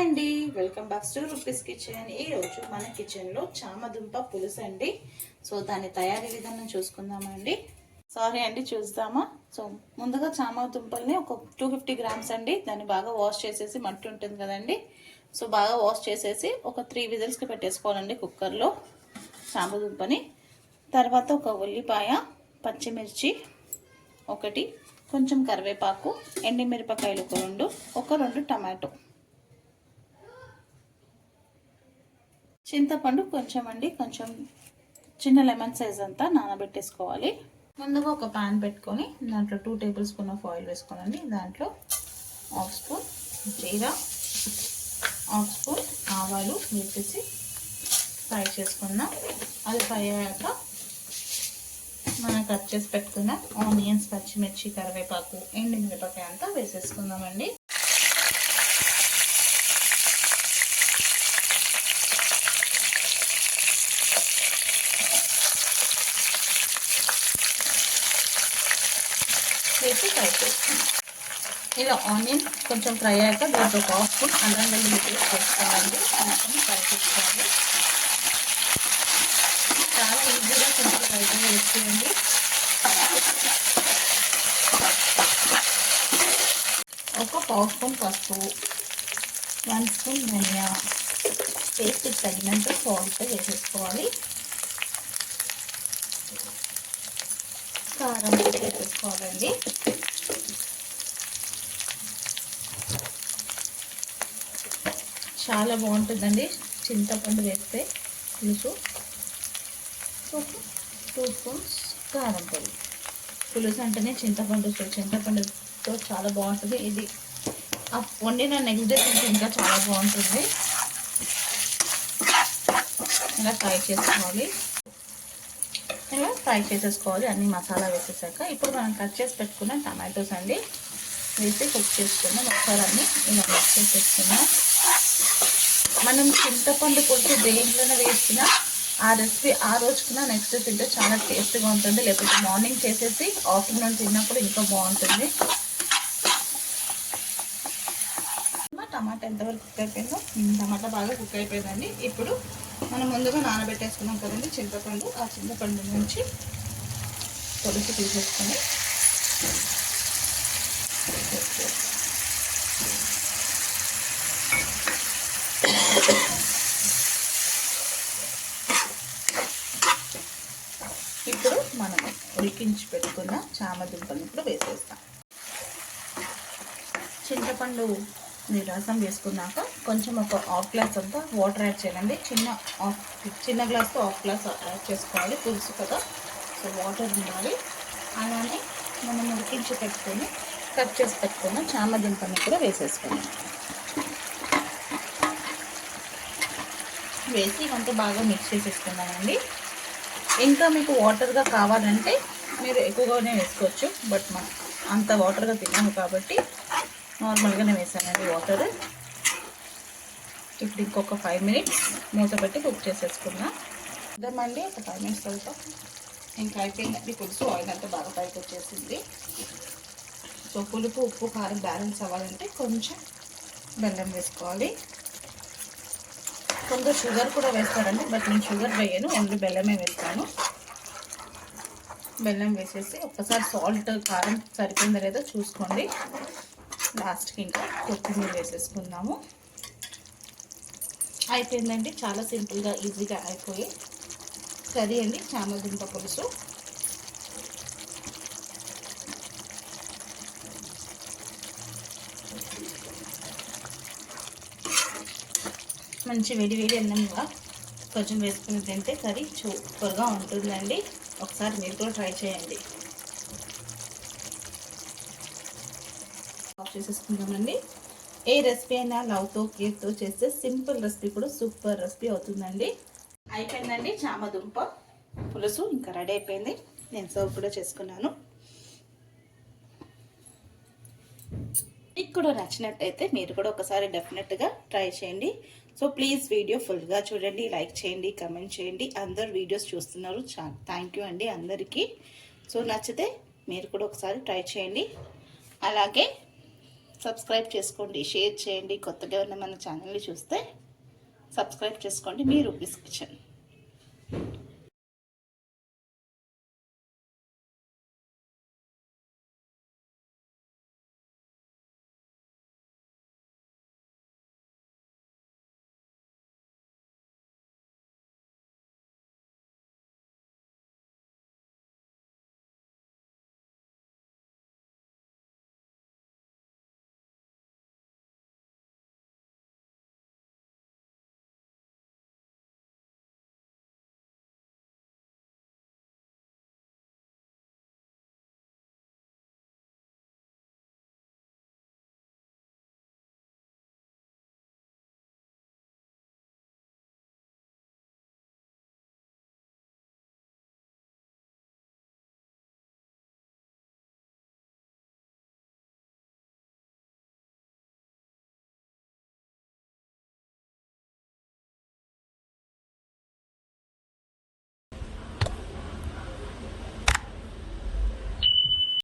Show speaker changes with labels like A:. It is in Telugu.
A: అండి, welcome back to rupees kitchen. ఈ రోజు మన కిచెన్లో చామదుంప పులుసు అండి. సో దాని తయారీ విధానం చూసుకుందామండి. సారీ అండి, చూద్దామా. సో ముందుగా చామదుంపల్ని ఒక 250 గ్రామ్స్ అండి, దాన్ని బాగా వాష్ చేసేసి, మట్టి ఉంటుంది కదండి, సో బాగా వాష్ చేసేసి ఒక 3 విజిల్స్కి పెట్టేసుకోవాలండి కుక్కర్లో చామదుంపని. తర్వాత ఒక ఉల్లిపాయ, పచ్చిమిర్చి ఒకటి, కొంచెం కరివేపాకు, ఎండిమిరపకాయలు ఒక రెండు టమాటో, చింతపండు కొంచెం అండి, కొంచెం చిన్న లెమన్ సైజ్ అంతా నానబెట్టేసుకోవాలి. ముందుగా ఒక పాన్ పెట్టుకొని దాంట్లో 2 టేబుల్ స్పూన్ ఆఫ్ ఆయిల్ వేసుకోనండి. దాంట్లో 1/2 స్పూన్ జీరా, 1/2 స్పూన్ ఆవాలు వేసేసి ఫ్రై చేసుకుందాం. అది ఫ్రై అయ్యాక మనం కట్ చేసి పెట్టుకున్న ఆనియన్స్, పచ్చిమిర్చి, కరివేపాకు, ఎండుమిరపకాయ అంతా వేసేసుకుందామండి. వేసి ఫ్రై చేసుకుందాం. ఇలా ఆనియన్ కొంచెం ఫ్రై అయ్యాక దీంట్లో 1/2 స్పూన్ అల్లం వెల్లుల్లి పేస్ట్ వేసుకోవాలండి. కొంచెం ఫ్రై చేసుకోవాలి. చాలా ఈజీగా కొంచెం ఫ్రైగా వేసుకోండి. ఒక 1/2 స్పూన్ పసుపు, 1 స్పూన్ ధనియా, టేస్ట్కి తగినంత సాల్ట్ వేసేసుకోవాలి. కారం వేసేసుకోవాలండి. చాలా బాగుంటుందండి చింతపండు వేస్తే పులుసు. 2 స్పూన్స్ కారం పొడి. పులుసు అంటేనే చింతపండుతో చాలా బాగుంటుంది. ఇది వండిన నెక్స్ట్ డే తింటే ఇంకా చాలా బాగుంటుంది. ఇలా ఫ్రై చేసేసుకోవాలి అన్ని మసాలా వేసేసాక. ఇప్పుడు మనం కట్ చేసి పెట్టుకున్న టమాటోస్ అండి వేసి కుక్ చేసుకున్నాం. ఒకసారి అన్ని ఇలా మిక్స్ చేసేసుకున్నాం. మనం చింతపండు పులుసు దేంట్లోనే వేసిన ఆ రెసిపీ ఆ రోజుకున్న నెక్స్ట్ తింటే చాలా టేస్ట్గా ఉంటుంది. లేకపోతే మార్నింగ్ చేసేసి ఆఫ్టర్నూన్ తిన్నప్పుడు ఇంకా బాగుంటుంది. టమాటా ఎంతవరకు కుక్ అయిపోయిందో, టమాటా బాగా కుక్ అయిపోయిందండి. ఇప్పుడు మనం ముందుగా నానబెట్టేసుకున్నాం కదండి చింతపండు, ఆ చింతపండు నుంచి పులుసు తీసేసుకొని ఇప్పుడు మనం ఉడికించి పెట్టుకున్న చామదుంపను ఇప్పుడు వేసేస్తాం. చింతపండు రసం వేసుకున్నాక కొంచెం ఒక 1/2 గ్లాస్ అంతా వాటర్ యాడ్ చేయాలండి. చిన్న గ్లాస్తో 1/2 గ్లాస్ యాడ్ చేసుకోవాలి, పులుసు కదా, సో వాటర్ ఉండాలి. అలానే మనం ఉడికించి పెట్టుకొని కట్ చేసి పెట్టుకున్న చామదుంపని కూడా వేసేసుకోవాలి. వేసి ఇవంతా బాగా మిక్స్ చేసేసుకున్నామండి. ఇంకా మీకు వాటర్గా కావాలంటే మీరు ఎక్కువగానే వేసుకోవచ్చు, బట్ మనం అంత వాటర్గా తిన్నాము కాబట్టి నార్మల్గానే వేసానండి వాటర్. ఇప్పుడు ఇంకొక 5 మినిట్స్ మూత పెట్టి కుక్ చేసేసుకున్నాం. ఇద్దామండి. ఒక 5 మినిట్స్ తర్వాత ఇంకా అయిపోయిందండి పులుసు. ఆయిల్ అంతా బాగా పైకి వచ్చేసింది. సో పులుపు, ఉప్పు, కారం బ్యాలెన్స్ అవ్వాలంటే కొంచెం బెల్లం వేసుకోవాలి. కొందరు షుగర్ కూడా వేస్తారండి, బట్ నేను షుగర్ వేయను, ఓన్లీ బెల్లమే వేస్తాను. బెల్లం వేసేసి ఒక్కసారి సాల్ట్, కారం సరిపోయిందో లేదో చూసుకోండి. లాస్ట్కి ఇంకా కొత్తిమీర వేసేసుకుందాము. అయిపోయిందండి. చాలా సింపుల్గా ఈజీగా అయిపోయి కర్రీ అండి చామదుంప పులుసు. మంచి వేడి వేడి అన్నంగా కొంచెం వేసుకుని తింటే కర్రీ సూపర్గా ఉంటుందండి. ఒకసారి మీరు కూడా ట్రై చేయండి. ఆఫ్ చేసేసుకుందామండి. ఏ రెసిపీ అయినా లవ్తో, కేర్తో చేస్తే సింపుల్ రెసిపీ కూడా సూపర్ రెసిపీ అవుతుందండి. అయిపోయిందండి చామదుంప పులుసు, ఇంకా రెడీ అయిపోయింది. నేను సర్వ్ కూడా చేసుకున్నాను. మీకు కూడా నచ్చినట్టయితే మీరు కూడా ఒకసారి డెఫినెట్గా ట్రై చేయండి. సో ప్లీజ్ వీడియో ఫుల్గా చూడండి, లైక్ చేయండి, కమెంట్ చేయండి. అందరు వీడియోస్ చూస్తున్నారు, థ్యాంక్ యూ అండి అందరికీ. సో నచ్చితే మీరు కూడా ఒకసారి ట్రై చేయండి. అలాగే సబ్స్క్రైబ్ చేసుకోండి, షేర్ చేయండి. కొత్తగా ఉన్న మన ఛానల్ని చూస్తే సబ్స్క్రైబ్ చేసుకోండి. మీ రూపీస్ కిచెన్.